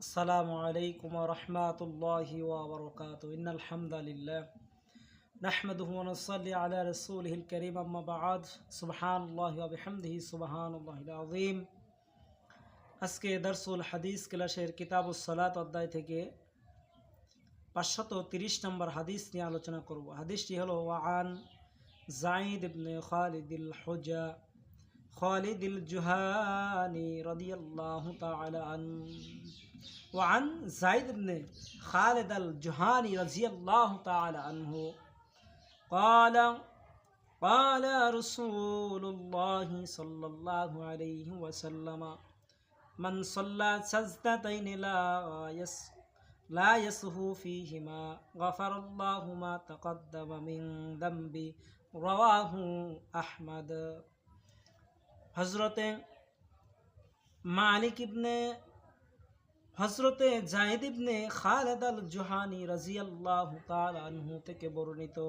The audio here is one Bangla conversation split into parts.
আসসালামু আলাইকুম ওয়া রাহমাতুল্লাহি ওয়া বারাকাতুহু ইন্নাল হামদালিল্লাহ নাহমাদুহু ওয়া নুসাল্লি আলা রাসূলিহিল কারীম আম্মা বা'দ সুবহানাল্লাহি ওয়া বিহামদিহি সুবহানাল্লাহিল আযীম। আজকে দারসুল হাদিস ক্লাসের কিতাবুস সালাত অধ্যায় থেকে 530 নম্বর হাদিস নিয়ে আলোচনা করব। হাদিসটি হলো ওয়ান যায়েদ ইবনে খালিদিল জুহানি রাদিয়াল্লাহু তাআলা وعن زيد بن خالد الجهاني رضي الله تعالى عنه قال رسول الله صلى الله عليه وسلم من صلى سجدتين لا يسهو فيهما غفر الله ما تقدم من ذنبه رواه أحمد। হযরতে যায়েদ ইবনে খালিদ আল জুহানি রাদিয়াল্লাহু তাআলা আনহু থেকে বর্ণিত।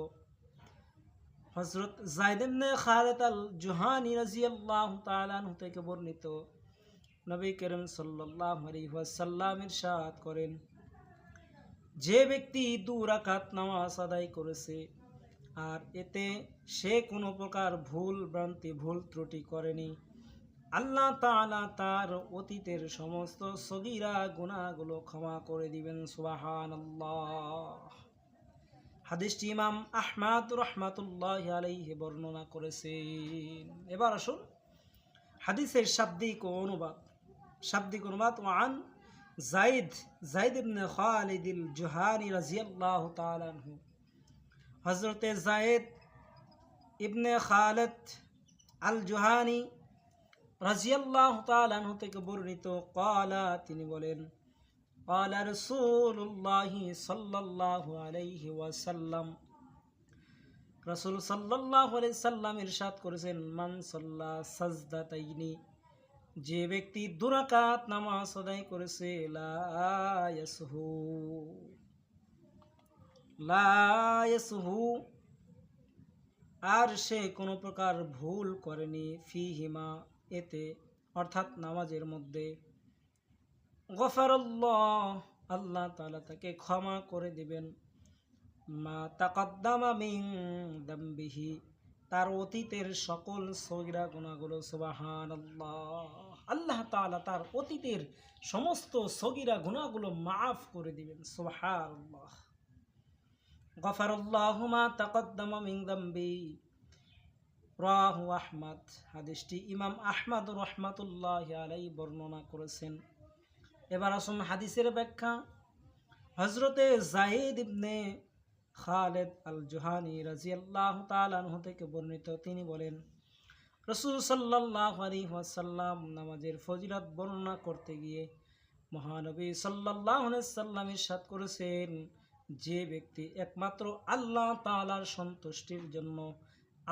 হযরত যায়েদ ইবনে খালিদ আল জুহানি রাদিয়াল্লাহু তাআলা আনহু থেকে বর্ণিত, নবী করিম সাল্লাল্লাহু আলাইহি ওয়াসাল্লাম ইরশাদ করেন, যে ব্যক্তি 2 রাকাত নামাজ আদায় করেছে আর এতে সে কোনো প্রকার ভুল ত্রুটি করেনি, আল্লাহ তাআলা তার অতীতের সমস্ত সগীরা গুনাহগুলো ক্ষমা করে দিবেন। সুবহানাল্লাহ। হাদিসটি ইমাম আহমদ রাহমাতুল্লাহি আলাইহি বর্ণনা করেছেন। এবার আসুন হাদিসের শাব্দিক অনুবাদ। ওয়ান যায়েদ ইবনে খালিদিল জুহানি রাদিয়াল্লাহু তাআলা আনহু, হযরতে যায়েদ ইবনে খালিদ আল জুহানি রাদিয়াল্লাহু তাআলা আনহু থেকে বর্ণিত, ক্বালা তিনি বলেন, ক্বালা রাসূলুল্লাহ সাল্লাল্লাহু আলাইহি ওয়াসাল্লাম, রাসূল সাল্লাল্লাহু আলাইহি সাল্লাম ইরশাদ করেছেন, মান সাল্লা সাজদাতাইনি, যে ব্যক্তি 2 রাকাত নামাজ আদায় করেছে, লা ইয়াসহু আর সে কোনো প্রকার ভুল করেনি, ফিহিমা এতে অর্থাৎ নামাজের মধ্যে, গফারাল্লাহ আল্লাহ তাআলা তাকে ক্ষমা করে দিবেন, মা তাকাদ্দামা মিন দামবিহি তার অতীতের সকল সগীরা গুনাহগুলো। সুবহানাল্লাহ। আল্লাহ তাআলা তার অতীতের সমস্ত সগীরা গুনাহগুলো মাফ করে দিবেন। সুবহানাল্লাহ। গফারাল্লাহু মা তাকাদ্দামা মিন দামবি রাহু আহমদ। হাদিসটি ইমাম আহমদ রাহমাতুল্লাহি আলাইহি বর্ণনা করেছেন। এবার আসুন হাদিসের ব্যাখ্যা। হযরতে যায়েদ ইবনে খালিদ আল জুহানি রাদিয়াল্লাহু তাআলা আনহু থেকে বর্ণিত, তিনি বলেন, রাসূল সাল্লাল্লাহু আলাইহি ওয়াসাল্লাম নামাজের ফজিলত বর্ণনা করতে গিয়ে মহানবী সাল্লাল্লাহু আলাইহি ওয়াসাল্লাম ইরশাদ করেছেন, যে ব্যক্তি একমাত্র আল্লাহ তাআলার সন্তুষ্টির জন্য,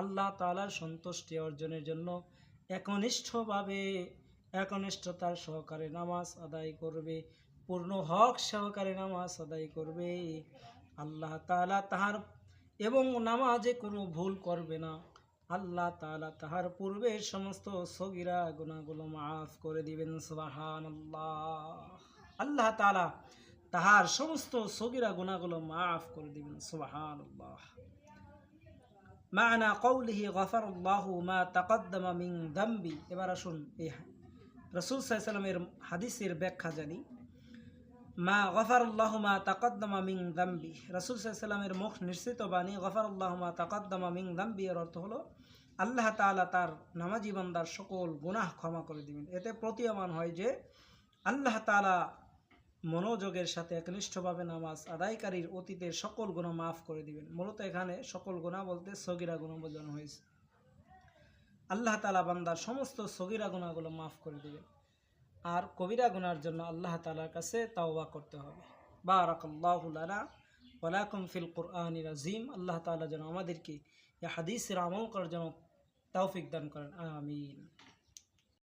আল্লাহ তাআলার সন্তুষ্টি অর্জনের জন্য একনিষ্ঠতার সহকারে নামাজ আদায় করবে, পূর্ণ হক সহকারে নামাজ আদায় করবে, আল্লাহ তাআলা তাহার এবং নামাজে কোনো ভুল করবে না, আল্লাহ তাআলা তাহার পূর্বের সমস্ত সগীরা গুনাহগুলো মাফ করে দিবেন। সুবহানাল্লাহ। আল্লাহ তাআলা তাহার সমস্ত সগীরা গুনাহগুলো মাফ করে দিবেন। সুবহানাল্লাহ। মা'না কওলিহি গফারাল্লাহু মা তাকাদ্দামা মিন যামবি। এবার আসুন এই রাসূল সাল্লাল্লাহু আলাইহি ওয়াসাল্লামের হাদিসের ব্যাখ্যা জানি। মা গফারাল্লাহু মা তাকাদ্দামা মিন যামবি, রাসূল সাল্লাল্লাহু আলাইহি ওয়াসাল্লামের মুখ নিঃসৃত বাণী গফারাল্লাহু মা তাকাদ্দামা মিন যামবি এর অর্থ হলো আল্লাহ তাআলা তার নামাজি বান্দার সকল গুনাহ ক্ষমা করে দিবেন। এতে প্রতীয়মান হয় যে আল্লাহ তাআলা মনোযোগের সাথে একনিষ্ঠভাবে নামাজ আদায়কারীর অতীতের সকল গুনাহ মাফ করে দিবেন। মূলত এখানে সকল গুনাহ বলতে সগীরা গুনাহ বোঝানো হয়েছে। আল্লাহ তাআলা বান্দার সমস্ত সগীরা গুনাহগুলো মাফ করে দিবেন, আর কবিরা গুনার জন্য আল্লাহ তাআলার কাছে তাওবা করতে হবে। বারাকাল্লাহু লানা ওয়া লাকুম ফিল কুরআনিল আযীম। আল্লাহ তাআলা যেন আমাদেরকে এই হাদিসের আমল করার জন্য তৌফিক দান করেন। আমিন।